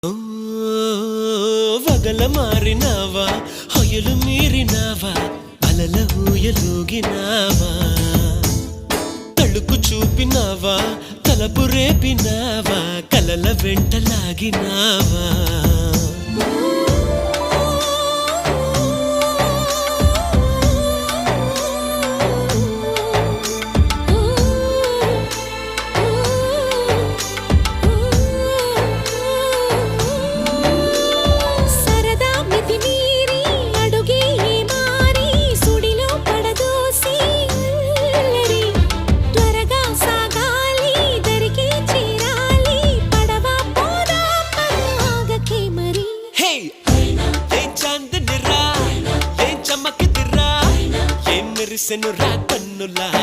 ఓ వగల మారినావా హొయలు మీరినావా అలల ఊయలూగినావా తళుకు చూపినావా తలపు రేపినావా కలల వెంటలాగినావా మెరిసెను రా కన్నులా